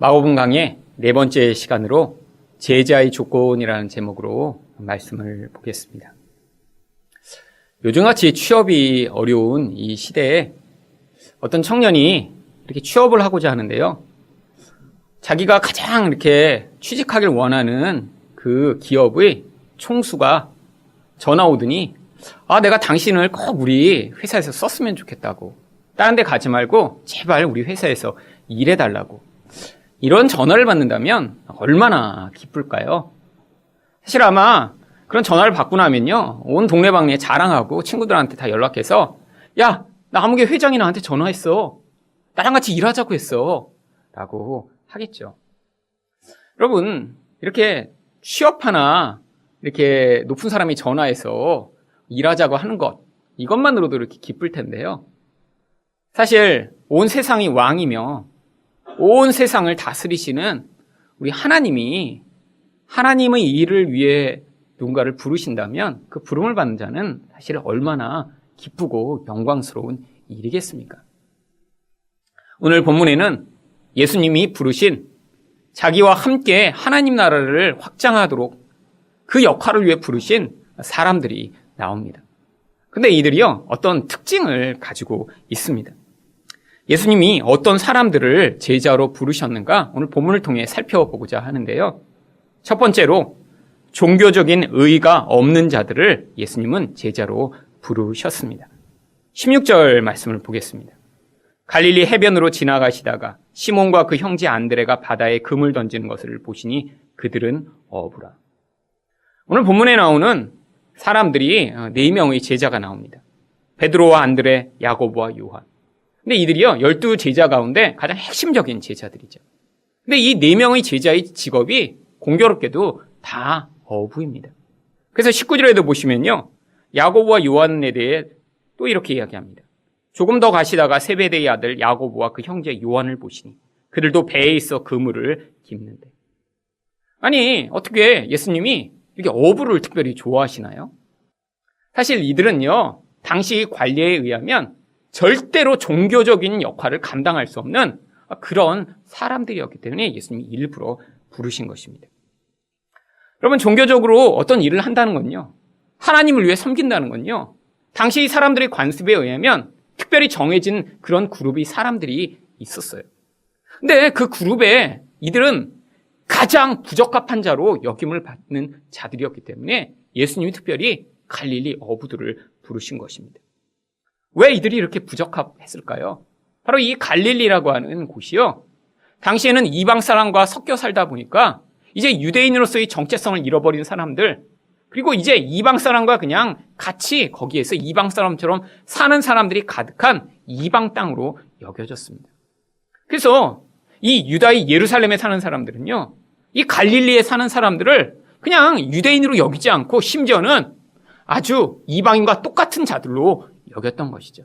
마고본 강의 네 번째 시간으로 제자의 조건이라는 제목으로 말씀을 보겠습니다. 요즘같이 취업이 어려운 이 시대에 어떤 청년이 이렇게 취업을 하고자 하는데요. 자기가 가장 이렇게 취직하길 원하는 그 기업의 총수가 전화 오더니 내가 당신을 꼭 우리 회사에서 썼으면 좋겠다고. 다른 데 가지 말고 제발 우리 회사에서 일해달라고. 이런 전화를 받는다면 얼마나 기쁠까요? 사실 아마 그런 전화를 받고 나면요. 온 동네방네 자랑하고 친구들한테 다 연락해서 야, 나 아무개 회장이 나한테 전화했어. 나랑 같이 일하자고 했어. 라고 하겠죠. 여러분, 이렇게 취업하나 이렇게 높은 사람이 전화해서 일하자고 하는 것, 이것만으로도 이렇게 기쁠 텐데요. 사실 온 세상이 왕이며 온 세상을 다스리시는 우리 하나님이 하나님의 일을 위해 누군가를 부르신다면 그 부름을 받는 자는 사실 얼마나 기쁘고 영광스러운 일이겠습니까? 오늘 본문에는 예수님이 부르신 자기와 함께 하나님 나라를 확장하도록 그 역할을 위해 부르신 사람들이 나옵니다. 근데 이들이요, 어떤 특징을 가지고 있습니다. 예수님이 어떤 사람들을 제자로 부르셨는가 오늘 본문을 통해 살펴보고자 하는데요. 첫 번째로 종교적인 의의가 없는 자들을 예수님은 제자로 부르셨습니다. 16절 말씀을 보겠습니다. 갈릴리 해변으로 지나가시다가 시몬과 그 형제 안드레가 바다에 금을 던지는 것을 보시니 그들은 어부라. 오늘 본문에 나오는 사람들이 4명의 제자가 나옵니다. 베드로와 안드레, 야고보와 요한. 근데 이들이요, 12 제자 가운데 가장 핵심적인 제자들이죠. 근데 이 4명의 제자의 직업이 공교롭게도 다 어부입니다. 그래서 19절에도 보시면요, 야고보와 요한에 대해 또 이렇게 이야기합니다. 조금 더 가시다가 세베대의 아들 야고보와 그 형제 요한을 보시니 그들도 배에 있어 그물을 깁는데. 아니, 어떻게 예수님이 이렇게 어부를 특별히 좋아하시나요? 사실 이들은요, 당시 관례에 의하면 절대로 종교적인 역할을 감당할 수 없는 그런 사람들이었기 때문에 예수님이 일부러 부르신 것입니다. 여러분, 종교적으로 어떤 일을 한다는 건요, 하나님을 위해 섬긴다는 건요, 당시 사람들의 관습에 의하면 특별히 정해진 그런 그룹의 사람들이 있었어요. 근데 그 그룹에 이들은 가장 부적합한 자로 여김을 받는 자들이었기 때문에 예수님이 특별히 갈릴리 어부들을 부르신 것입니다. 왜 이들이 이렇게 부적합했을까요? 바로 이 갈릴리라고 하는 곳이요, 당시에는 이방 사람과 섞여 살다 보니까 이제 유대인으로서의 정체성을 잃어버린 사람들, 그리고 이제 이방 사람과 그냥 같이 거기에서 이방 사람처럼 사는 사람들이 가득한 이방 땅으로 여겨졌습니다. 그래서 이 유다의 예루살렘에 사는 사람들은요, 이 갈릴리에 사는 사람들을 그냥 유대인으로 여기지 않고 심지어는 아주 이방인과 똑같은 자들로 여겼던 것이죠.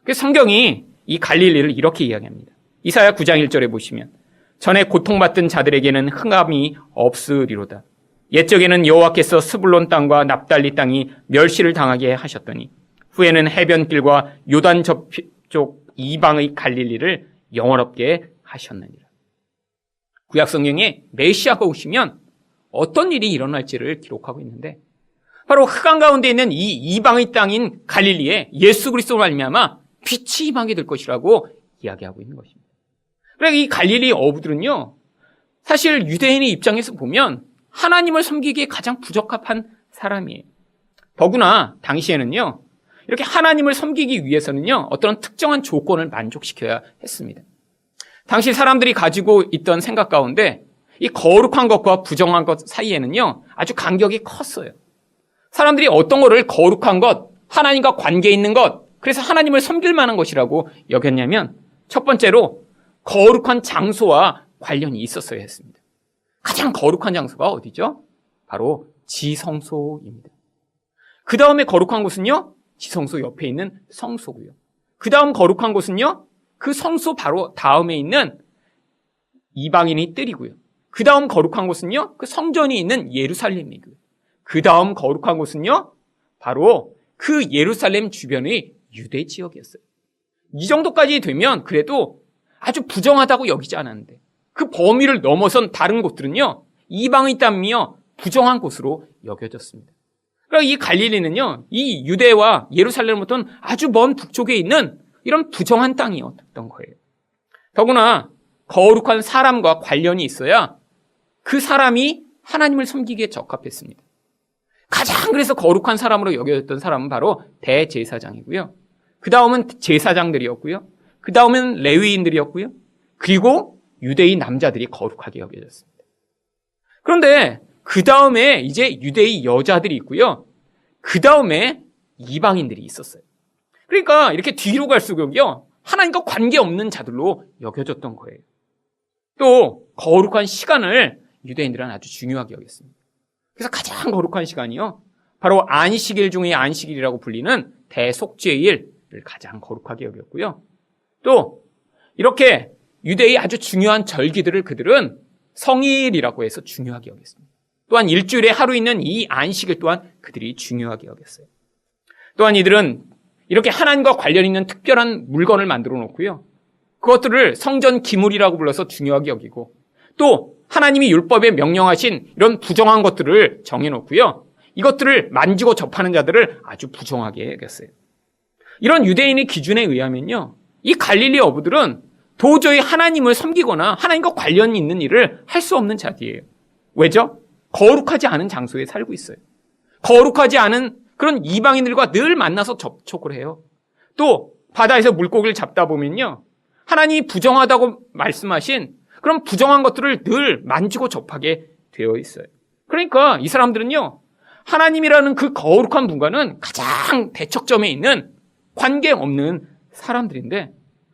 그래서 성경이 이 갈릴리를 이렇게 이야기합니다. 이사야 9장 1절에 보시면 전에 고통받던 자들에게는 흥함이 없으리로다. 옛적에는 여호와께서 스불론 땅과 납달리 땅이 멸시를 당하게 하셨더니 후에는 해변길과 요단 저쪽 이방의 갈릴리를 영원롭게 하셨느니라. 구약 성경에 메시아가 오시면 어떤 일이 일어날지를 기록하고 있는데 바로 흑암 가운데 있는 이 이방의 땅인 갈릴리에 예수 그리스도로 말미암아 빛이 임하게 될 것이라고 이야기하고 있는 것입니다. 그러니까 이 갈릴리 어부들은요, 사실 유대인의 입장에서 보면 하나님을 섬기기에 가장 부적합한 사람이에요. 더구나 당시에는요, 이렇게 하나님을 섬기기 위해서는요, 어떤 특정한 조건을 만족시켜야 했습니다. 당시 사람들이 가지고 있던 생각 가운데 이 거룩한 것과 부정한 것 사이에는요, 아주 간격이 컸어요. 사람들이 어떤 거를 거룩한 것, 하나님과 관계 있는 것, 그래서 하나님을 섬길 만한 것이라고 여겼냐면 첫 번째로 거룩한 장소와 관련이 있었어야 했습니다. 가장 거룩한 장소가 어디죠? 바로 지성소입니다. 그 다음에 거룩한 곳은요, 지성소 옆에 있는 성소고요. 그 다음 거룩한 곳은요, 그 성소 바로 다음에 있는 이방인의 뜰이고요. 그 다음 거룩한 곳은요, 그 성전이 있는 예루살렘이고요. 그 다음 거룩한 곳은요, 바로 그 예루살렘 주변의 유대 지역이었어요. 이 정도까지 되면 그래도 아주 부정하다고 여기지 않았는데 그 범위를 넘어선 다른 곳들은요, 이방의 땅이며 부정한 곳으로 여겨졌습니다. 그러니까 이 갈릴리는요, 이 유대와 예루살렘부터는 아주 먼 북쪽에 있는 이런 부정한 땅이었던 거예요. 더구나 거룩한 사람과 관련이 있어야 그 사람이 하나님을 섬기기에 적합했습니다. 가장 그래서 거룩한 사람으로 여겨졌던 사람은 바로 대제사장이고요. 그 다음은 제사장들이었고요. 그 다음은 레위인들이었고요. 그리고 유대인 남자들이 거룩하게 여겨졌습니다. 그런데 그 다음에 이제 유대인 여자들이 있고요. 그 다음에 이방인들이 있었어요. 그러니까 이렇게 뒤로 갈수록요, 하나님과 관계없는 자들로 여겨졌던 거예요. 또 거룩한 시간을 유대인들은 아주 중요하게 여겼습니다. 그래서 가장 거룩한 시간이요, 바로 안식일 중의 안식일이라고 불리는 대속죄일을 가장 거룩하게 여겼고요. 또 이렇게 유대의 아주 중요한 절기들을 그들은 성일이라고 해서 중요하게 여겼습니다. 또한 일주일에 하루 있는 이 안식일 또한 그들이 중요하게 여겼어요. 또한 이들은 이렇게 하나님과 관련 있는 특별한 물건을 만들어 놓고요, 그것들을 성전 기물이라고 불러서 중요하게 여기고, 또 하나님이 율법에 명령하신 이런 부정한 것들을 정해놓고요, 이것들을 만지고 접하는 자들을 아주 부정하게 여겼어요. 이런 유대인의 기준에 의하면요, 이 갈릴리 어부들은 도저히 하나님을 섬기거나 하나님과 관련 있는 일을 할 수 없는 자들이에요. 왜죠? 거룩하지 않은 장소에 살고 있어요. 거룩하지 않은 그런 이방인들과 늘 만나서 접촉을 해요. 또 바다에서 물고기를 잡다 보면요, 하나님이 부정하다고 말씀하신 그런 부정한 것들을 늘 만지고 접하게 되어 있어요. 그러니까 이 사람들은요, 하나님이라는 그 거룩한 분과는 가장 대척점에 있는 관계없는 사람들인데,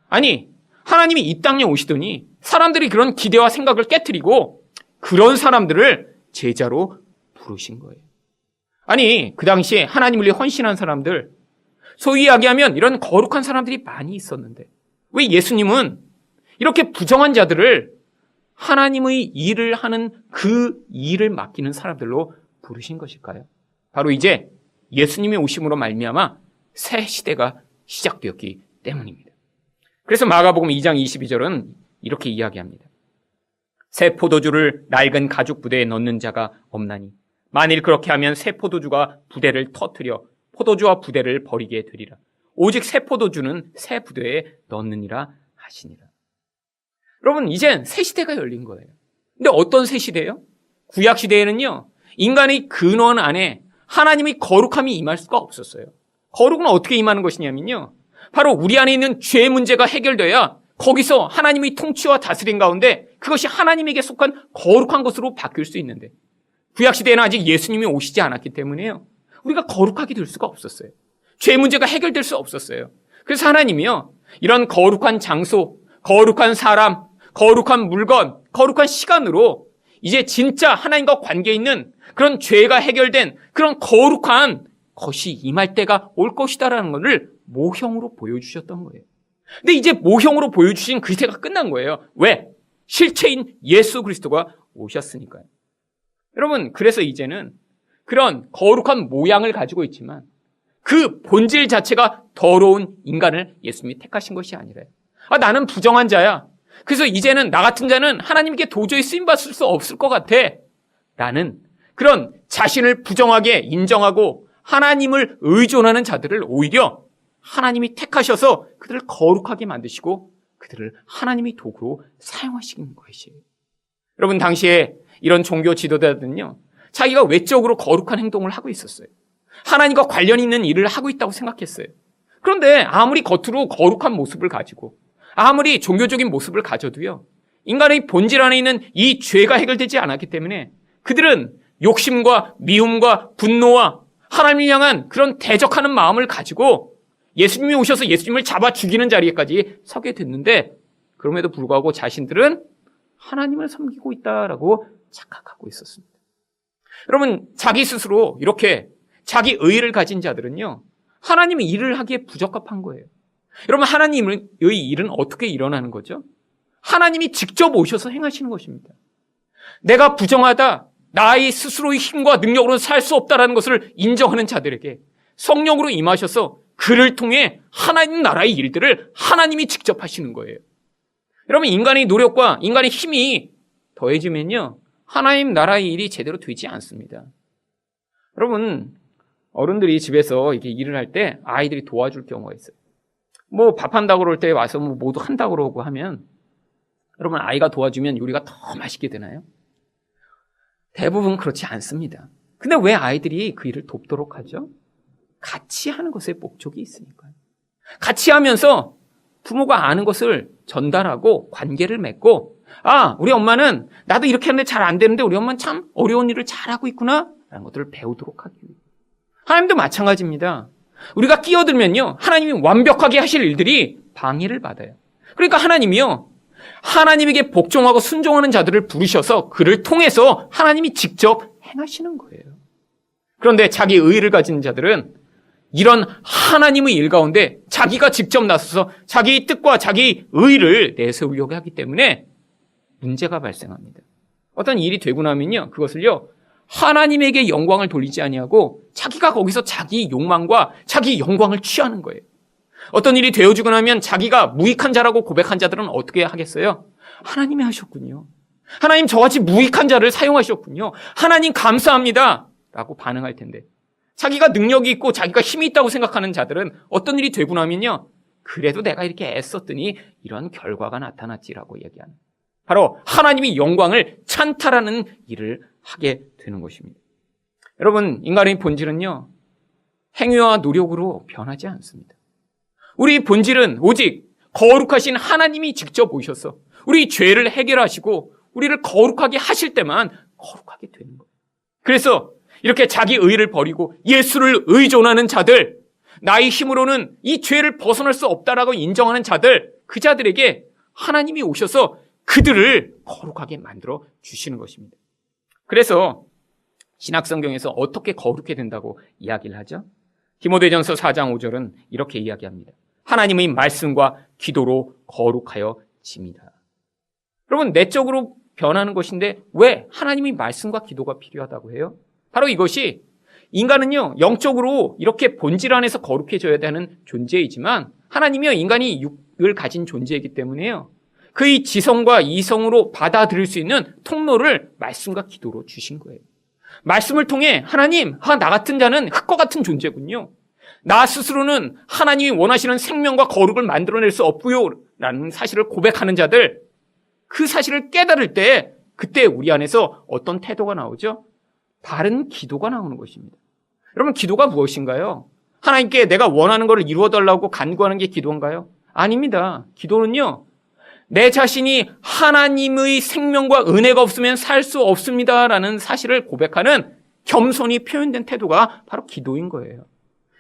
아니 하나님이 이 땅에 오시더니 사람들이 그런 기대와 생각을 깨트리고 그런 사람들을 제자로 부르신 거예요. 아니 그 당시에 하나님을 위해 헌신한 사람들, 소위 이야기하면 이런 거룩한 사람들이 많이 있었는데 왜 예수님은 이렇게 부정한 자들을 하나님의 일을 하는 그 일을 맡기는 사람들로 부르신 것일까요? 바로 이제 예수님의 오심으로 말미암아 새 시대가 시작되었기 때문입니다. 그래서 마가복음 2장 22절은 이렇게 이야기합니다. 새 포도주를 낡은 가죽 부대에 넣는 자가 없나니 만일 그렇게 하면 새 포도주가 부대를 터뜨려 포도주와 부대를 버리게 되리라. 오직 새 포도주는 새 부대에 넣느니라 하시니라. 여러분, 이젠 새 시대가 열린 거예요. 근데 어떤 새 시대예요? 구약 시대에는요, 인간의 근원 안에 하나님의 거룩함이 임할 수가 없었어요. 거룩은 어떻게 임하는 것이냐면요, 바로 우리 안에 있는 죄 문제가 해결돼야 거기서 하나님의 통치와 다스림 가운데 그것이 하나님에게 속한 거룩한 것으로 바뀔 수 있는데, 구약시대에는 아직 예수님이 오시지 않았기 때문에요, 우리가 거룩하게 될 수가 없었어요. 죄 문제가 해결될 수 없었어요. 그래서 하나님이요, 이런 거룩한 장소, 거룩한 사람, 거룩한 물건, 거룩한 시간으로 이제 진짜 하나님과 관계 있는 그런 죄가 해결된 그런 거룩한 것이 임할 때가 올 것이다라는 것을 모형으로 보여주셨던 거예요. 근데 이제 모형으로 보여주신 그 시대가 끝난 거예요. 왜? 실체인 예수 그리스도가 오셨으니까요. 여러분, 그래서 이제는 그런 거룩한 모양을 가지고 있지만 그 본질 자체가 더러운 인간을 예수님이 택하신 것이 아니라요. 나는 부정한 자야. 그래서 이제는 나 같은 자는 하나님께 도저히 쓰임받을 수 없을 것 같아. 라는 그런 자신을 부정하게 인정하고 하나님을 의존하는 자들을 오히려 하나님이 택하셔서 그들을 거룩하게 만드시고 그들을 하나님의 도구로 사용하시는 것이에요. 여러분, 당시에 이런 종교 지도자들은요, 자기가 외적으로 거룩한 행동을 하고 있었어요. 하나님과 관련 있는 일을 하고 있다고 생각했어요. 그런데 아무리 겉으로 거룩한 모습을 가지고 아무리 종교적인 모습을 가져도요, 인간의 본질 안에 있는 이 죄가 해결되지 않았기 때문에 그들은 욕심과 미움과 분노와 하나님을 향한 그런 대적하는 마음을 가지고 예수님이 오셔서 예수님을 잡아 죽이는 자리에까지 서게 됐는데, 그럼에도 불구하고 자신들은 하나님을 섬기고 있다라고 착각하고 있었습니다. 여러분, 자기 스스로 이렇게 자기 의의를 가진 자들은요, 하나님의 일을 하기에 부적합한 거예요. 여러분, 하나님의 일은 어떻게 일어나는 거죠? 하나님이 직접 오셔서 행하시는 것입니다. 내가 부정하다, 나의 스스로의 힘과 능력으로는 살 수 없다라는 것을 인정하는 자들에게 성령으로 임하셔서 그를 통해 하나님 나라의 일들을 하나님이 직접 하시는 거예요. 여러분, 인간의 노력과 인간의 힘이 더해지면요, 하나님 나라의 일이 제대로 되지 않습니다. 여러분, 어른들이 집에서 이렇게 일을 할 때 아이들이 도와줄 경우가 있어요. 뭐 밥한다고 그럴 때 와서 뭐 모두 한다고 그러고 하면, 여러분, 아이가 도와주면 요리가 더 맛있게 되나요? 대부분 그렇지 않습니다. 근데 왜 아이들이 그 일을 돕도록 하죠? 같이 하는 것에 목적이 있으니까요. 같이 하면서 부모가 아는 것을 전달하고 관계를 맺고, 아, 우리 엄마는 나도 이렇게 하는데 잘 안 되는데 우리 엄마는 참 어려운 일을 잘하고 있구나 라는 것들을 배우도록 하기 위해. 하나님도 마찬가지입니다. 우리가 끼어들면요, 하나님이 완벽하게 하실 일들이 방해를 받아요. 그러니까 하나님이요, 하나님에게 복종하고 순종하는 자들을 부르셔서 그를 통해서 하나님이 직접 행하시는 거예요. 그런데 자기 의의를 가진 자들은 이런 하나님의 일 가운데 자기가 직접 나서서 자기 뜻과 자기 의의를 내세우려고 하기 때문에 문제가 발생합니다. 어떤 일이 되고 나면요, 그것을요, 하나님에게 영광을 돌리지 아니하고 자기가 거기서 자기 욕망과 자기 영광을 취하는 거예요. 어떤 일이 되어지고 나면 자기가 무익한 자라고 고백한 자들은 어떻게 하겠어요? 하나님이 하셨군요. 하나님, 저같이 무익한 자를 사용하셨군요. 하나님 감사합니다 라고 반응할 텐데, 자기가 능력이 있고 자기가 힘이 있다고 생각하는 자들은 어떤 일이 되고 나면요, 그래도 내가 이렇게 애썼더니 이런 결과가 나타났지라고 얘기하는, 바로 하나님이 영광을 찬탈하는 일을 하게 되는 것입니다. 여러분, 인간의 본질은요, 행위와 노력으로 변하지 않습니다. 우리 본질은 오직 거룩하신 하나님이 직접 오셔서 우리 죄를 해결하시고 우리를 거룩하게 하실 때만 거룩하게 되는 거예요. 그래서 이렇게 자기 의의를 버리고 예수를 의존하는 자들, 나의 힘으로는 이 죄를 벗어날 수 없다라고 인정하는 자들, 그 자들에게 하나님이 오셔서 그들을 거룩하게 만들어 주시는 것입니다. 그래서 신약성경에서 어떻게 거룩해야 된다고 이야기를 하죠? 디모데전서 4장 5절은 이렇게 이야기합니다. 하나님의 말씀과 기도로 거룩하여 집니다. 여러분, 내적으로 변하는 것인데 왜 하나님의 말씀과 기도가 필요하다고 해요? 바로 이것이, 인간은요, 영적으로 이렇게 본질 안에서 거룩해져야 되는 존재이지만 하나님이요, 인간이 육을 가진 존재이기 때문에요, 그의 지성과 이성으로 받아들일 수 있는 통로를 말씀과 기도로 주신 거예요. 말씀을 통해 하나님, 나 같은 자는 흙과 같은 존재군요. 나 스스로는 하나님이 원하시는 생명과 거룩을 만들어낼 수 없고요 라는 사실을 고백하는 자들, 그 사실을 깨달을 때 그때 우리 안에서 어떤 태도가 나오죠? 바른 기도가 나오는 것입니다. 여러분, 기도가 무엇인가요? 하나님께 내가 원하는 것을 이루어달라고 간구하는 게 기도인가요? 아닙니다. 기도는요, 내 자신이 하나님의 생명과 은혜가 없으면 살 수 없습니다라는 사실을 고백하는 겸손히 표현된 태도가 바로 기도인 거예요.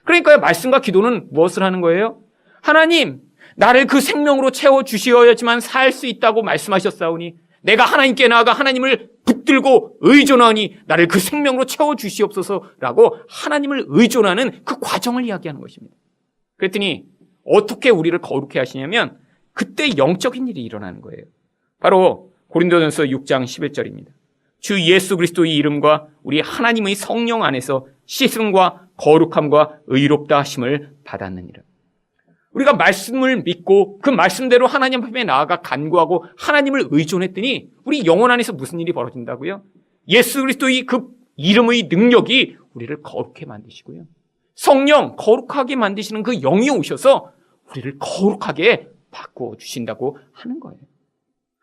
그러니까 말씀과 기도는 무엇을 하는 거예요? 하나님, 나를 그 생명으로 채워주시어야지만 살 수 있다고 말씀하셨사오니 내가 하나님께 나아가 하나님을 붙들고 의존하니 나를 그 생명으로 채워주시옵소서라고 하나님을 의존하는 그 과정을 이야기하는 것입니다. 그랬더니 어떻게 우리를 거룩해 하시냐면 그때 영적인 일이 일어나는 거예요. 바로 고린도전서 6장 11절입니다. 주 예수 그리스도의 이름과 우리 하나님의 성령 안에서 씻음과 거룩함과 의롭다 하심을 받았느니라. 우리가 말씀을 믿고 그 말씀대로 하나님 앞에 나아가 간구하고 하나님을 의존했더니 우리 영혼 안에서 무슨 일이 벌어진다고요? 예수 그리스도의 그 이름의 능력이 우리를 거룩해 만드시고요, 성령 거룩하게 만드시는 그 영이 오셔서 우리를 거룩하게 바꾸어 주신다고 하는 거예요.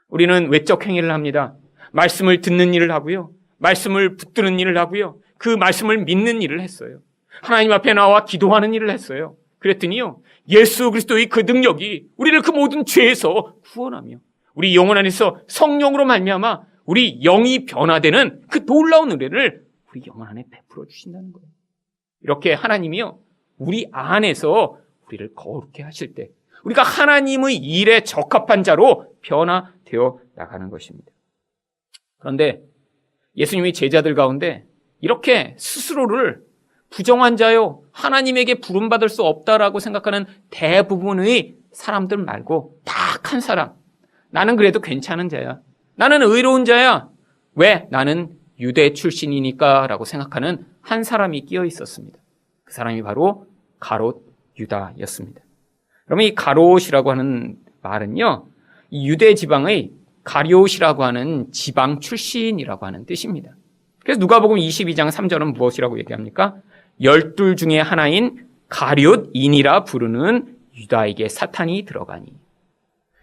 우리는 외적 행위를 합니다. 말씀을 듣는 일을 하고요, 말씀을 붙드는 일을 하고요, 그 말씀을 믿는 일을 했어요. 하나님 앞에 나와 기도하는 일을 했어요. 그랬더니요, 예수 그리스도의 그 능력이 우리를 그 모든 죄에서 구원하며 우리 영혼 안에서 성령으로 말미암아 우리 영이 변화되는 그 놀라운 은혜를 우리 영혼 안에 베풀어 주신다는 거예요. 이렇게 하나님이요, 우리 안에서 우리를 거룩해 하실 때 우리가 하나님의 일에 적합한 자로 변화되어 나가는 것입니다. 그런데 예수님이 제자들 가운데 이렇게 스스로를 부정한 자요, 하나님에게 부름받을 수 없다라고 생각하는 대부분의 사람들 말고 딱 한 사람, 나는 그래도 괜찮은 자야, 나는 의로운 자야, 왜? 나는 유대 출신이니까 라고 생각하는 한 사람이 끼어 있었습니다. 그 사람이 바로 가롯 유다였습니다. 그러면 이 가롯이라고 하는 말은요, 이 유대 지방의 가룟이라고 하는 지방 출신이라고 하는 뜻입니다. 그래서 누가복음 22장 3절은 무엇이라고 얘기합니까? 12 중에 하나인 가룟인이라 부르는 유다에게 사탄이 들어가니.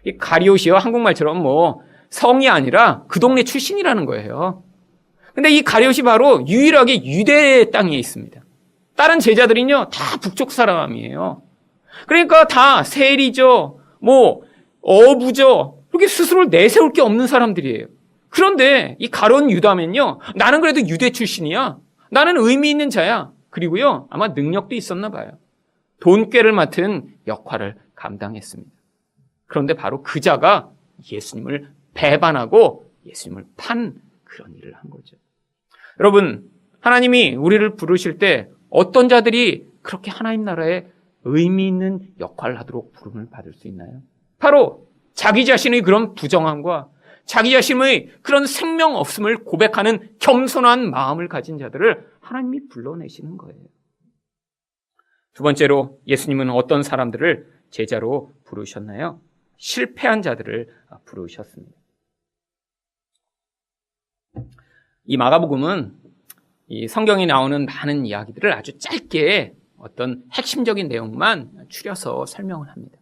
이 가룟이요, 한국말처럼 뭐 성이 아니라 그 동네 출신이라는 거예요. 근데 이 가룟이 바로 유일하게 유대 땅에 있습니다. 다른 제자들은요, 다 북쪽 사람이에요. 그러니까 다 세리죠, 뭐 어부죠, 이렇게 스스로를 내세울 게 없는 사람들이에요. 그런데 이 가룟 유다면요, 나는 그래도 유대 출신이야, 나는 의미 있는 자야, 그리고요 아마 능력도 있었나 봐요. 돈꾀를 맡은 역할을 감당했습니다. 그런데 바로 그 자가 예수님을 배반하고 예수님을 판 그런 일을 한 거죠. 여러분, 하나님이 우리를 부르실 때 어떤 자들이 그렇게 하나님 나라에 의미 있는 역할을 하도록 부름을 받을 수 있나요? 바로 자기 자신의 그런 부정함과 자기 자신의 그런 생명 없음을 고백하는 겸손한 마음을 가진 자들을 하나님이 불러내시는 거예요. 두 번째로 예수님은 어떤 사람들을 제자로 부르셨나요? 실패한 자들을 부르셨습니다. 이 마가복음은 이 성경에 나오는 많은 이야기들을 아주 짧게 어떤 핵심적인 내용만 추려서 설명을 합니다.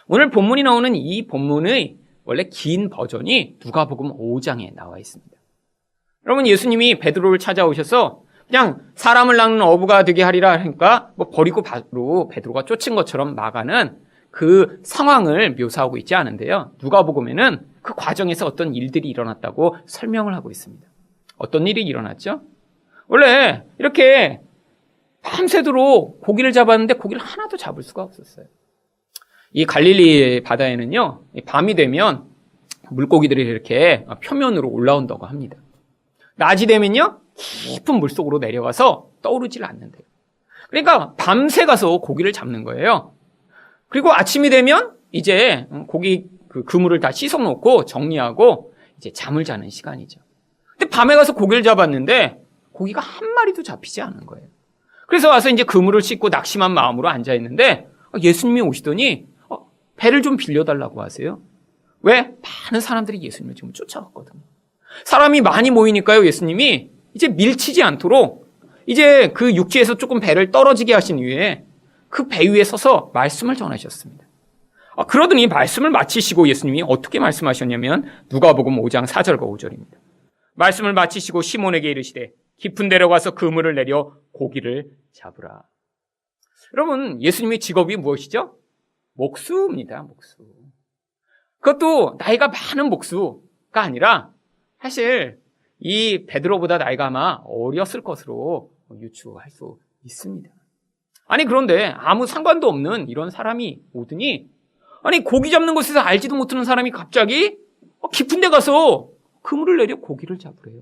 오늘 본문이 나오는 이 본문의 원래 긴 버전이 누가복음 5장에 나와 있습니다. 여러분, 예수님이 베드로를 찾아오셔서 그냥 사람을 낚는 어부가 되게 하리라 하니까 뭐 버리고 바로 베드로가 쫓은 것처럼 마가는 그 상황을 묘사하고 있지 않은데요. 누가복음에는 그 과정에서 어떤 일들이 일어났다고 설명을 하고 있습니다. 어떤 일이 일어났죠? 원래 이렇게 밤새도록 고기를 잡았는데 고기를 하나도 잡을 수가 없었어요. 이 갈릴리 바다에는요, 밤이 되면 물고기들이 이렇게 표면으로 올라온다고 합니다. 낮이 되면요, 깊은 물속으로 내려가서 떠오르질 않는데요. 그러니까 밤새 가서 고기를 잡는 거예요. 그리고 아침이 되면 이제 고기 그 그물을 다 씻어 놓고 정리하고 이제 잠을 자는 시간이죠. 근데 밤에 가서 고기를 잡았는데 고기가 한 마리도 잡히지 않은 거예요. 그래서 와서 이제 그물을 씻고 낙심한 마음으로 앉아 있는데 예수님이 오시더니 배를 좀 빌려달라고 하세요. 왜? 많은 사람들이 예수님을 지금 쫓아왔거든요. 사람이 많이 모이니까요, 예수님이 이제 밀치지 않도록 이제 그 육지에서 조금 배를 떨어지게 하신 이후에 그 배 위에 서서 말씀을 전하셨습니다. 그러더니 말씀을 마치시고 예수님이 어떻게 말씀하셨냐면 누가복음 5장 4절과 5절입니다. 말씀을 마치시고 시몬에게 이르시되 깊은 데로 가서 그물을 내려 고기를 잡으라. 여러분, 예수님의 직업이 무엇이죠? 목수입니다. 목수. 그것도 나이가 많은 목수가 아니라 사실 이 베드로보다 나이가 아마 어렸을 것으로 유추할 수 있습니다. 아니, 그런데 아무 상관도 없는 이런 사람이 오더니 아니, 고기 잡는 곳에서 알지도 못하는 사람이 갑자기 깊은 데 가서 그물을 내려 고기를 잡으래요.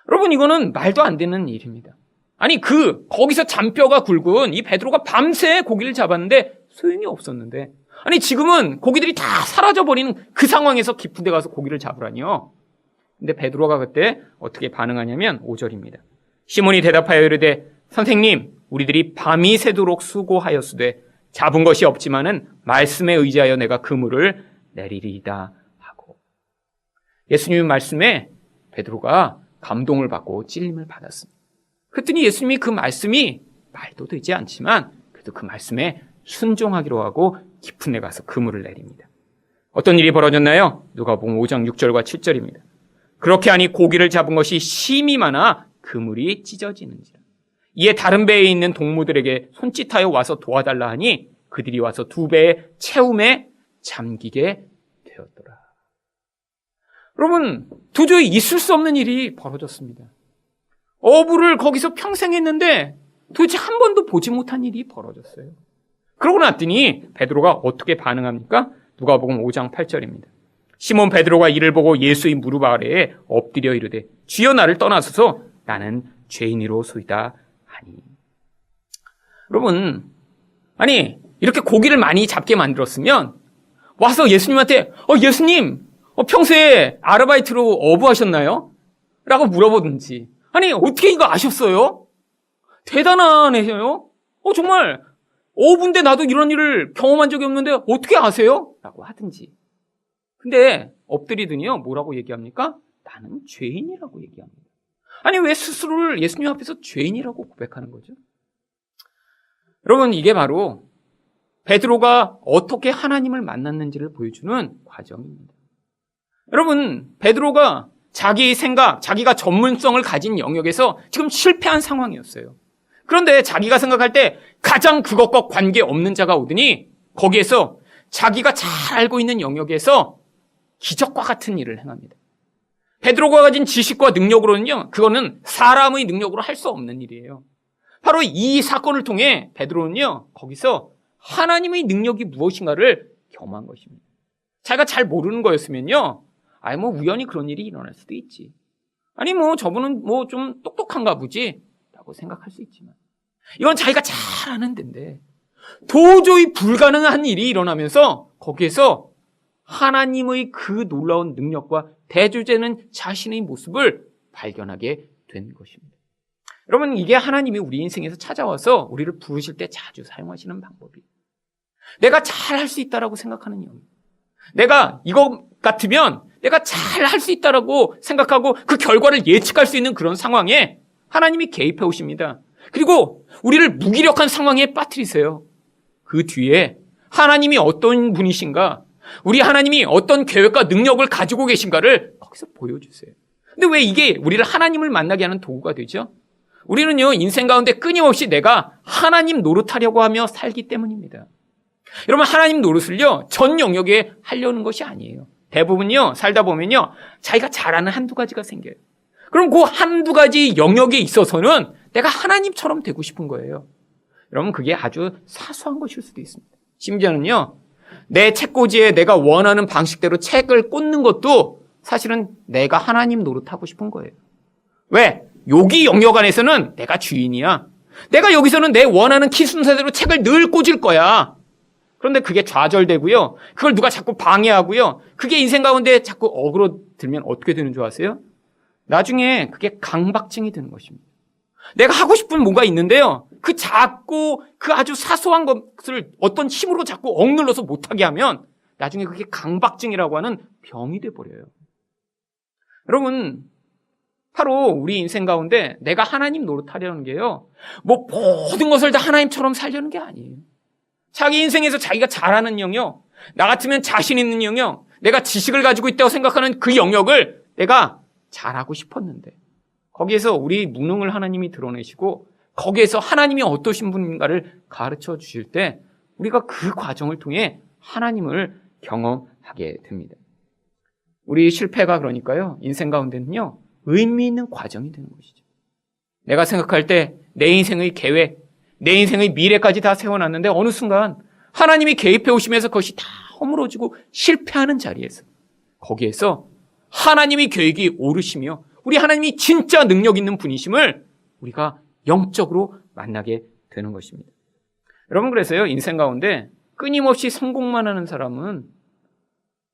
여러분, 이거는 말도 안 되는 일입니다. 아니, 거기서 잔뼈가 굵은 이 베드로가 밤새 고기를 잡았는데 소용이 없었는데, 아니, 지금은 고기들이 다 사라져버리는 그 상황에서 깊은 데 가서 고기를 잡으라니요. 근데 베드로가 그때 어떻게 반응하냐면 5절입니다. 시몬이 대답하여 이르되 선생님, 우리들이 밤이 새도록 수고하였으되 잡은 것이 없지만은 말씀에 의지하여 내가 그물을 내리리이다 하고. 예수님의 말씀에 베드로가 감동을 받고 찔림을 받았습니다. 그랬더니 예수님이 그 말씀이 말도 되지 않지만 그래도 그 말씀에 순종하기로 하고 깊은 데 가서 그물을 내립니다. 어떤 일이 벌어졌나요? 누가복음 5장 6절과 7절입니다. 그렇게 하니 고기를 잡은 것이 심이 많아 그물이 찢어지는지라. 이에 다른 배에 있는 동무들에게 손짓하여 와서 도와달라 하니 그들이 와서 두 배의 채움에 잠기게 되었더라. 여러분, 도저히 있을 수 없는 일이 벌어졌습니다. 어부를 거기서 평생 했는데 도대체 한 번도 보지 못한 일이 벌어졌어요. 그러고 났더니 베드로가 어떻게 반응합니까? 누가복음 5장 8절입니다. 시몬 베드로가 이를 보고 예수의 무릎 아래에 엎드려 이르되 주여 나를 떠나소서 나는 죄인이로소이다 하니. 여러분, 아니 이렇게 고기를 많이 잡게 만들었으면 와서 예수님한테 예수님 평소에 아르바이트로 어부하셨나요? 라고 물어보든지, 아니 어떻게 이거 아셨어요? 대단하네요. 정말 근데 나도 이런 일을 경험한 적이 없는데 어떻게 아세요? 라고 하든지. 근데 엎드리더니요, 뭐라고 얘기합니까? 나는 죄인이라고 얘기합니다. 아니, 왜 스스로를 예수님 앞에서 죄인이라고 고백하는 거죠? 여러분, 이게 바로 베드로가 어떻게 하나님을 만났는지를 보여주는 과정입니다. 여러분, 베드로가 자기 생각, 자기가 전문성을 가진 영역에서 지금 실패한 상황이었어요. 그런데 자기가 생각할 때 가장 그것과 관계없는 자가 오더니 거기에서 자기가 잘 알고 있는 영역에서 기적과 같은 일을 행합니다. 베드로가 가진 지식과 능력으로는요, 그거는 사람의 능력으로 할 수 없는 일이에요. 바로 이 사건을 통해 베드로는요, 거기서 하나님의 능력이 무엇인가를 경험한 것입니다. 자기가 잘 모르는 거였으면요, 우연히 그런 일이 일어날 수도 있지. 저분은 좀 똑똑한가 보지? 라고 생각할 수 있지만, 이건 자기가 잘 아는 데인데, 도저히 불가능한 일이 일어나면서 거기에서 하나님의 그 놀라운 능력과 대조되는 자신의 모습을 발견하게 된 것입니다. 여러분, 이게 하나님이 우리 인생에서 찾아와서 우리를 부르실 때 자주 사용하시는 방법이에요. 내가 잘 할 수 있다라고 생각하는 영역. 내가 이거 같으면 내가 잘 할 수 있다라고 생각하고 그 결과를 예측할 수 있는 그런 상황에 하나님이 개입해 오십니다. 그리고 우리를 무기력한 상황에 빠뜨리세요. 그 뒤에 하나님이 어떤 분이신가, 우리 하나님이 어떤 계획과 능력을 가지고 계신가를 거기서 보여주세요. 근데 왜 이게 우리를 하나님을 만나게 하는 도구가 되죠? 우리는요, 인생 가운데 끊임없이 내가 하나님 노릇하려고 하며 살기 때문입니다. 여러분, 하나님 노릇을요, 전 영역에 하려는 것이 아니에요. 대부분요, 살다 보면요, 자기가 잘하는 한두 가지가 생겨요. 그럼 그 한두 가지 영역에 있어서는 내가 하나님처럼 되고 싶은 거예요. 여러분, 그게 아주 사소한 것일 수도 있습니다. 심지어는요, 내 책꽂이에 내가 원하는 방식대로 책을 꽂는 것도 사실은 내가 하나님 노릇하고 싶은 거예요. 왜? 여기 영역 안에서는 내가 주인이야. 내가 여기서는 내 원하는 키 순서대로 책을 늘 꽂을 거야. 그런데 그게 좌절되고요. 그걸 누가 자꾸 방해하고요. 그게 인생 가운데 자꾸 어그로 들면 어떻게 되는 줄 아세요? 나중에 그게 강박증이 되는 것입니다. 내가 하고 싶은 뭔가 있는데요. 그 아주 사소한 것을 어떤 힘으로 자꾸 억눌러서 못하게 하면 나중에 그게 강박증이라고 하는 병이 돼버려요. 여러분, 바로 우리 인생 가운데 내가 하나님 노릇하려는 게요, 모든 것을 다 하나님처럼 살려는 게 아니에요. 자기 인생에서 자기가 잘하는 영역, 나 같으면 자신 있는 영역, 내가 지식을 가지고 있다고 생각하는 그 영역을 내가 잘하고 싶었는데, 거기에서 우리 무능을 하나님이 드러내시고 거기에서 하나님이 어떠신 분인가를 가르쳐 주실 때 우리가 그 과정을 통해 하나님을 경험하게 됩니다. 우리 실패가 그러니까요, 인생 가운데는요, 의미 있는 과정이 되는 것이죠. 내가 생각할 때 내 인생의 계획, 내 인생의 미래까지 다 세워놨는데 어느 순간 하나님이 개입해 오시면서 그것이 다 허물어지고 실패하는 자리에서, 거기에서 하나님의 계획이 오르시며 우리 하나님이 진짜 능력 있는 분이심을 우리가 영적으로 만나게 되는 것입니다. 여러분, 그래서요, 인생 가운데 끊임없이 성공만 하는 사람은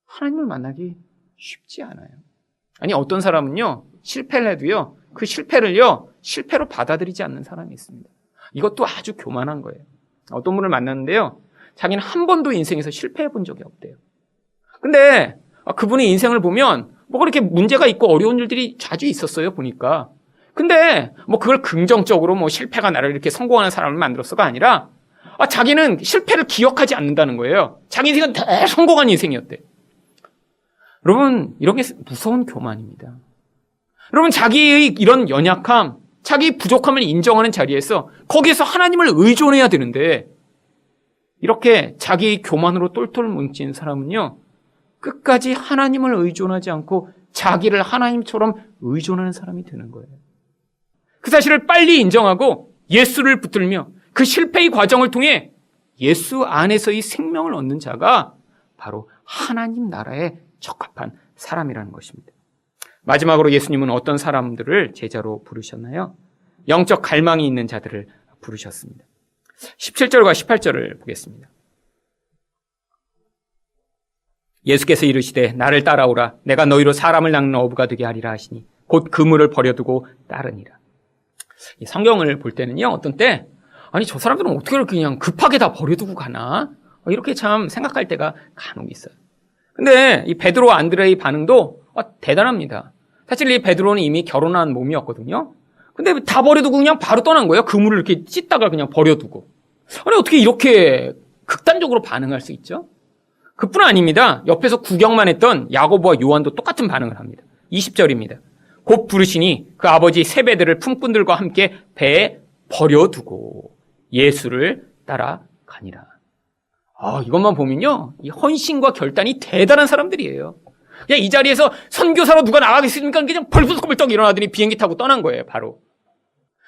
하나님을 만나기 쉽지 않아요. 어떤 사람은요, 실패를 해도요, 그 실패를요, 실패로 받아들이지 않는 사람이 있습니다. 이것도 아주 교만한 거예요. 어떤 분을 만났는데요, 자기는 한 번도 인생에서 실패해 본 적이 없대요. 근데 그분의 인생을 보면 그렇게 문제가 있고 어려운 일들이 자주 있었어요, 보니까. 근데 그걸 긍정적으로 실패가 나를 이렇게 성공하는 사람을 만들었어가 아니라 자기는 실패를 기억하지 않는다는 거예요. 자기 인생은 다 성공한 인생이었대. 여러분, 이런 게 무서운 교만입니다. 여러분, 자기의 이런 연약함, 자기 부족함을 인정하는 자리에서 거기에서 하나님을 의존해야 되는데, 이렇게 자기 교만으로 똘똘 뭉친 사람은요, 끝까지 하나님을 의존하지 않고 자기를 하나님처럼 의존하는 사람이 되는 거예요. 그 사실을 빨리 인정하고 예수를 붙들며 그 실패의 과정을 통해 예수 안에서의 생명을 얻는 자가 바로 하나님 나라에 적합한 사람이라는 것입니다. 마지막으로 예수님은 어떤 사람들을 제자로 부르셨나요? 영적 갈망이 있는 자들을 부르셨습니다. 17절과 18절을 보겠습니다. 예수께서 이르시되 나를 따라오라. 내가 너희로 사람을 낚는 어부가 되게 하리라 하시니 곧 그물을 버려두고 따르니라. 이 성경을 볼 때는요, 어떤 때 아니, 저 사람들은 어떻게 이렇게 그냥 급하게 다 버려두고 가나? 이렇게 참 생각할 때가 간혹 있어요. 근데 이 베드로 안드레의 반응도 대단합니다. 사실 이 베드로는 이미 결혼한 몸이었거든요. 근데 다 버려두고 그냥 바로 떠난 거예요. 그물을 이렇게 찢다가 그냥 버려두고. 아니, 어떻게 이렇게 극단적으로 반응할 수 있죠? 그뿐 아닙니다. 옆에서 구경만 했던 야고보와 요한도 똑같은 반응을 합니다. 20절입니다. 곧 부르시니 그 아버지 세베드를 품꾼들과 함께 배에 버려두고 예수를 따라가니라. 이것만 보면요, 이 헌신과 결단이 대단한 사람들이에요. 그냥 이 자리에서 선교사로 누가 나가겠습니까? 그냥 벌떡벌떡 일어나더니 비행기 타고 떠난 거예요, 바로.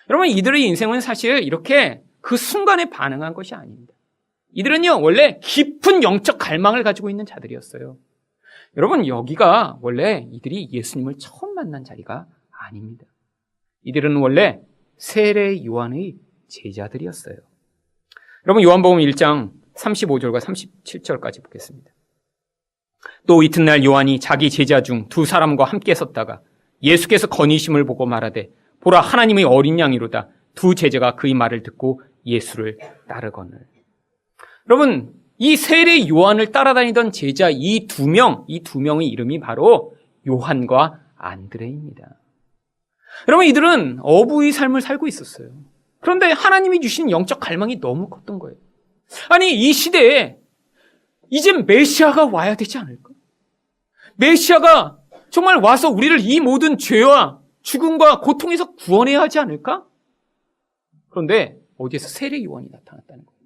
여러분, 이들의 인생은 사실 이렇게 그 순간에 반응한 것이 아닙니다. 이들은요, 원래 깊은 영적 갈망을 가지고 있는 자들이었어요. 여러분, 여기가 원래 이들이 예수님을 처음 만난 자리가 아닙니다. 이들은 원래 세례 요한의 제자들이었어요. 여러분, 요한복음 1장 35절과 37절까지 보겠습니다. 또 이튿날 요한이 자기 제자 중 두 사람과 함께 섰다가 예수께서 건의심을 보고 말하되 보라, 하나님의 어린 양이로다. 두 제자가 그의 말을 듣고 예수를 따르거늘. 여러분, 이 세례 요한을 따라다니던 제자 이 두 명의 이름이 바로 요한과 안드레입니다. 여러분, 이들은 어부의 삶을 살고 있었어요. 그런데 하나님이 주신 영적 갈망이 너무 컸던 거예요. 아니, 이 시대에 이제 메시아가 와야 되지 않을까? 메시아가 정말 와서 우리를 이 모든 죄와 죽음과 고통에서 구원해야 하지 않을까? 그런데 어디에서 세례 요한이 나타났다는 거예요.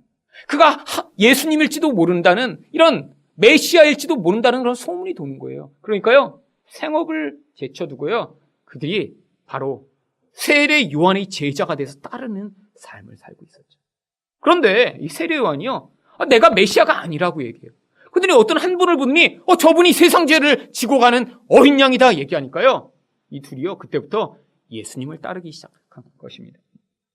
그가 예수님일지도 모른다는, 이런 메시아일지도 모른다는 그런 소문이 도는 거예요. 그러니까요, 생업을 제쳐두고요, 그들이 바로 세례 요한의 제자가 돼서 따르는 삶을 살고 있었죠. 그런데 이 세례 요한이요, 내가 메시아가 아니라고 얘기해요. 그들이 어떤 한 분을 보더니 저분이 세상 죄를 지고 가는 어린 양이다 얘기하니까요, 이 둘이요, 그때부터 예수님을 따르기 시작한 것입니다.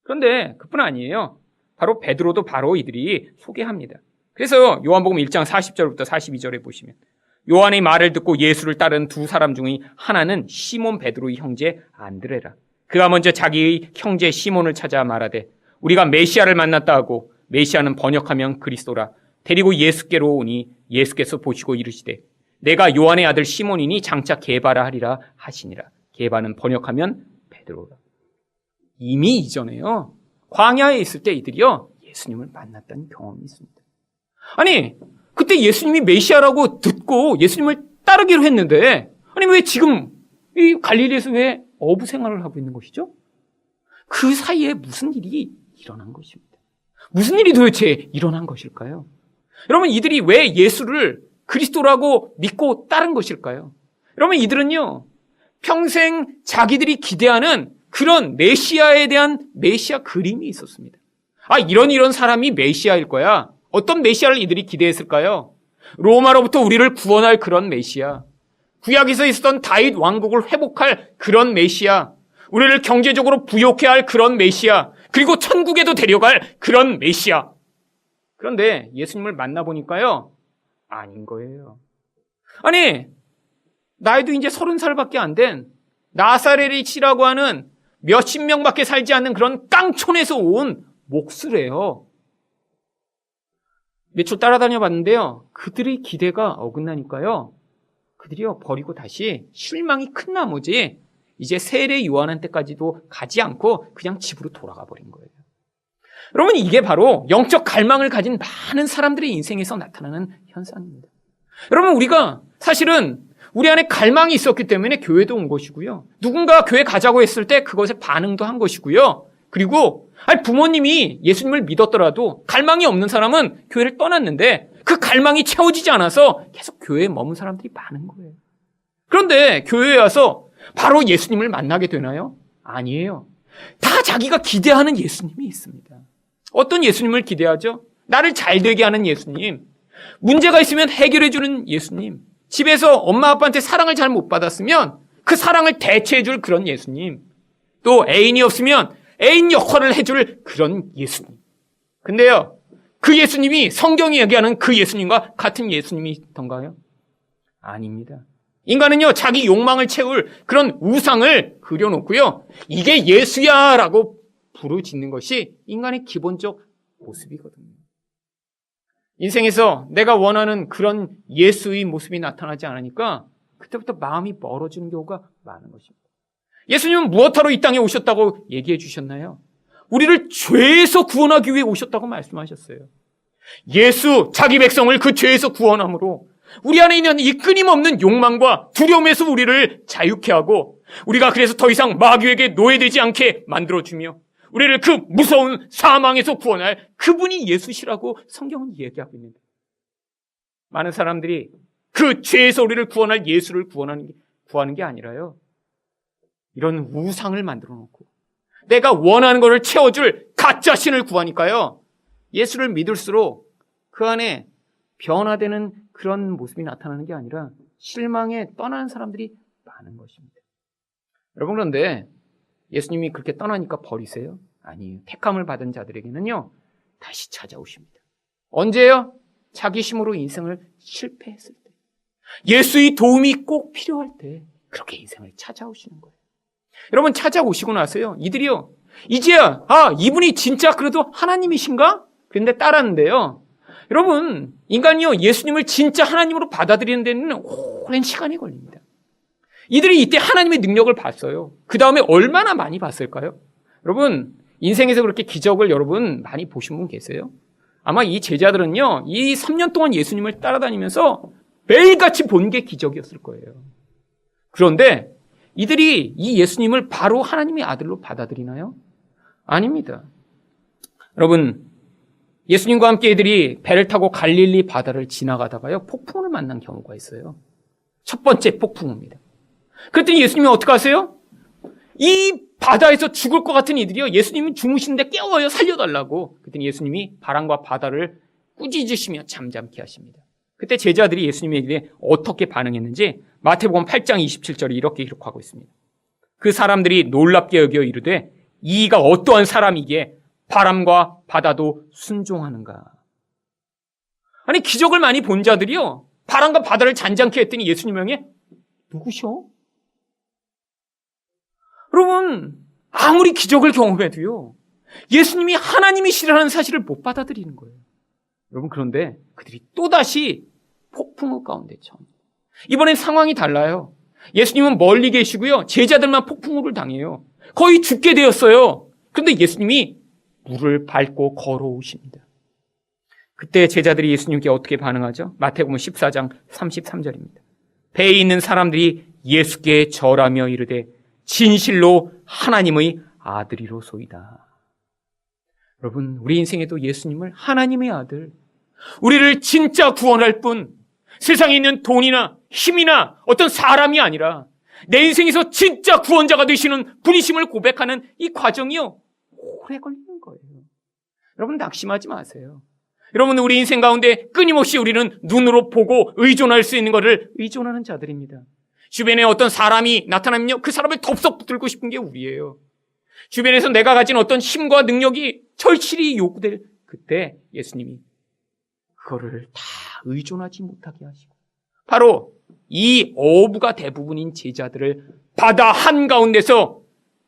그런데 그뿐 아니에요. 바로 베드로도 바로 이들이 소개합니다. 그래서 요한복음 1장 40절부터 42절에 보시면 요한의 말을 듣고 예수를 따른 두 사람 중의 하나는 시몬 베드로의 형제 안드레라. 그가 먼저 자기의 형제 시몬을 찾아 말하되 우리가 메시아를 만났다 하고, 메시아는 번역하면 그리스도라. 데리고 예수께로 오니 예수께서 보시고 이르시되 내가 요한의 아들 시몬이니 장차 게바라 하리라 하시니라. 게바는 번역하면 베드로라. 이미 이전에요, 광야에 있을 때 이들이요, 예수님을 만났다는 경험이 있습니다. 아니, 그때 예수님이 메시아라고 듣고 예수님을 따르기로 했는데, 아니, 왜 지금 이 갈릴리에서 왜 어부 생활을 하고 있는 것이죠? 그 사이에 무슨 일이 일어난 것입니다. 무슨 일이 도대체 일어난 것일까요? 여러분, 이들이 왜 예수를 그리스도라고 믿고 따른 것일까요? 여러분, 이들은요, 평생 자기들이 기대하는 그런 메시아에 대한 메시아 그림이 있었습니다. 이런 사람이 메시아일 거야. 어떤 메시아를 이들이 기대했을까요? 로마로부터 우리를 구원할 그런 메시아. 구약에서 있었던 다윗 왕국을 회복할 그런 메시아. 우리를 경제적으로 부욕해 할 그런 메시아. 그리고 천국에도 데려갈 그런 메시아. 그런데 예수님을 만나보니까요, 아닌 거예요. 아니, 나이도 이제 30살밖에 안 된 나사렛이라고 하는 몇십 명밖에 살지 않는 그런 깡촌에서 온 몫을 며칠 따라다녀 봤는데요, 그들의 기대가 어긋나니까요, 그들이요, 버리고 다시 실망이 큰 나머지 이제 세례 요한한테까지도 가지 않고 그냥 집으로 돌아가 버린 거예요. 여러분, 이게 바로 영적 갈망을 가진 많은 사람들의 인생에서 나타나는 현상입니다. 여러분, 우리가 사실은 우리 안에 갈망이 있었기 때문에 교회도 온 것이고요, 누군가 교회 가자고 했을 때 그것에 반응도 한 것이고요, 그리고 부모님이 예수님을 믿었더라도 갈망이 없는 사람은 교회를 떠났는데 그 갈망이 채워지지 않아서 계속 교회에 머문 사람들이 많은 거예요. 그런데 교회에 와서 바로 예수님을 만나게 되나요? 아니에요. 다 자기가 기대하는 예수님이 있습니다. 어떤 예수님을 기대하죠? 나를 잘되게 하는 예수님, 문제가 있으면 해결해주는 예수님, 집에서 엄마 아빠한테 사랑을 잘 못 받았으면 그 사랑을 대체해줄 그런 예수님, 또 애인이 없으면 애인 역할을 해줄 그런 예수님. 근데요, 그 예수님이 성경이 얘기하는 그 예수님과 같은 예수님이던가요? 아닙니다. 인간은요, 자기 욕망을 채울 그런 우상을 그려놓고요, 이게 예수야 라고 부르짖는 것이 인간의 기본적 모습이거든요. 인생에서 내가 원하는 그런 예수의 모습이 나타나지 않으니까 그때부터 마음이 멀어지는 경우가 많은 것입니다. 예수님은 무엇하러 이 땅에 오셨다고 얘기해 주셨나요? 우리를 죄에서 구원하기 위해 오셨다고 말씀하셨어요. 예수, 자기 백성을 그 죄에서 구원함으로 우리 안에 있는 이 끊임없는 욕망과 두려움에서 우리를 자유케 하고 우리가 그래서 더 이상 마귀에게 노예되지 않게 만들어주며 우리를 그 무서운 사망에서 구원할 그분이 예수시라고 성경은 얘기하고 있는데, 많은 사람들이 그 죄에서 우리를 구원할 예수를 구하는 게 아니라요, 이런 우상을 만들어 놓고 내가 원하는 것을 채워줄 가짜 신을 구하니까요, 예수를 믿을수록 그 안에 변화되는 그런 모습이 나타나는 게 아니라 실망에 떠나는 사람들이 많은 것입니다. 여러분, 그런데 예수님이 그렇게 떠나니까 버리세요? 아니에요. 택함을 받은 자들에게는요, 다시 찾아오십니다. 언제요? 자기 힘으로 인생을 실패했을 때, 예수의 도움이 꼭 필요할 때 그렇게 인생을 찾아오시는 거예요. 여러분, 찾아오시고 나서요, 이들이요, 이제야 이분이 진짜 그래도 하나님이신가? 그런데 따랐는데요, 여러분, 인간이요, 예수님을 진짜 하나님으로 받아들이는 데는 오랜 시간이 걸립니다. 이들이 이때 하나님의 능력을 봤어요. 그 다음에 얼마나 많이 봤을까요? 여러분, 인생에서 그렇게 기적을 여러분 많이 보신 분 계세요? 아마 이 제자들은요, 이 3년 동안 예수님을 따라다니면서 매일같이 본 게 기적이었을 거예요. 그런데 이들이 이 예수님을 바로 하나님의 아들로 받아들이나요? 아닙니다. 여러분, 예수님과 함께 이들이 배를 타고 갈릴리 바다를 지나가다가요, 폭풍을 만난 경우가 있어요. 첫 번째 폭풍입니다. 그랬더니 예수님이 어떻게 하세요? 이 바다에서 죽을 것 같은 이들이요, 예수님이 주무시는데 깨워요, 살려달라고. 그랬더니 예수님이 바람과 바다를 꾸짖으시며 잠잠케 하십니다. 그때 제자들이 예수님에게 어떻게 반응했는지 마태복음 8장 27절에 이렇게 기록하고 있습니다. 그 사람들이 놀랍게 여겨 이르되 이가 어떠한 사람이기에 바람과 바다도 순종하는가. 아니, 기적을 많이 본 자들이요, 바람과 바다를 잔잔케 했더니 예수님 형이 누구셔? 여러분, 아무리 기적을 경험해도요, 예수님이 하나님이시라는 사실을 못 받아들이는 거예요. 여러분, 그런데 그들이 또다시 폭풍우 가운데 처합니다. 이번엔 상황이 달라요. 예수님은 멀리 계시고요, 제자들만 폭풍우를 당해요. 거의 죽게 되었어요. 그런데 예수님이 물을 밟고 걸어오십니다. 그때 제자들이 예수님께 어떻게 반응하죠? 마태복음 14장 33절입니다. 배에 있는 사람들이 예수께 절하며 이르되 진실로 하나님의 아들이로소이다. 여러분, 우리 인생에도 예수님을 하나님의 아들, 우리를 진짜 구원할 분, 세상에 있는 돈이나 힘이나 어떤 사람이 아니라 내 인생에서 진짜 구원자가 되시는 분이심을 고백하는 이 과정이요, 오래 걸리는 거예요. 여러분, 낙심하지 마세요. 여러분, 우리 인생 가운데 끊임없이 우리는 눈으로 보고 의존할 수 있는 것을 의존하는 자들입니다. 주변에 어떤 사람이 나타나면요, 그 사람을 덥석 붙들고 싶은 게 우리예요. 주변에서 내가 가진 어떤 힘과 능력이 절실히 요구될 그때 예수님이 그거를 다 의존하지 못하게 하시고, 바로 이 어부가 대부분인 제자들을 바다 한가운데서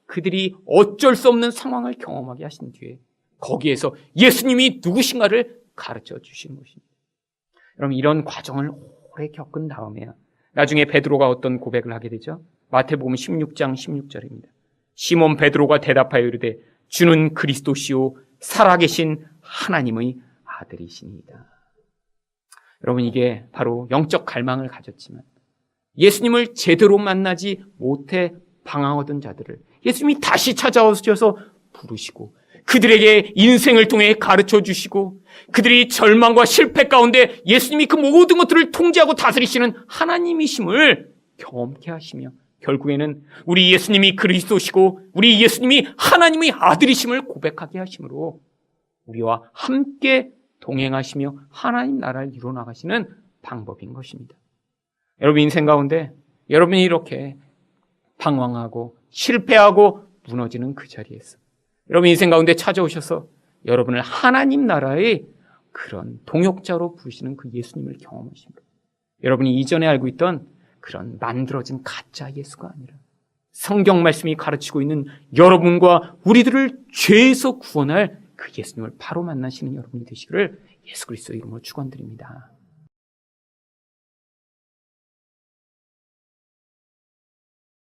그들이 어쩔 수 없는 상황을 경험하게 하신 뒤에 거기에서 예수님이 누구신가를 가르쳐 주시는 것입니다. 여러분, 이런 과정을 오래 겪은 다음에야 나중에 베드로가 어떤 고백을 하게 되죠? 마태복음 16장 16절입니다. 시몬 베드로가 대답하여 이르되 주는 그리스도시요 살아계신 하나님의 아들이시니이다. 여러분, 이게 바로 영적 갈망을 가졌지만 예수님을 제대로 만나지 못해 방황하던 자들을 예수님이 다시 찾아오셔서 부르시고 그들에게 인생을 통해 가르쳐 주시고 그들이 절망과 실패 가운데 예수님이 그 모든 것들을 통제하고 다스리시는 하나님이심을 경험케 하시며 결국에는 우리 예수님이 그리스도시고 우리 예수님이 하나님의 아들이심을 고백하게 하심으로 우리와 함께 동행하시며 하나님 나라를 이루어나가시는 방법인 것입니다. 여러분, 인생 가운데 여러분이 이렇게 방황하고 실패하고 무너지는 그 자리에서 여러분 인생 가운데 찾아오셔서 여러분을 하나님 나라의 그런 동역자로 부르시는 그 예수님을 경험하십니다. 여러분이 이전에 알고 있던 그런 만들어진 가짜 예수가 아니라 성경 말씀이 가르치고 있는 여러분과 우리들을 죄에서 구원할 그 예수님을 바로 만나시는 여러분이 되시기를 예수 그리스도의 이름으로 축원드립니다.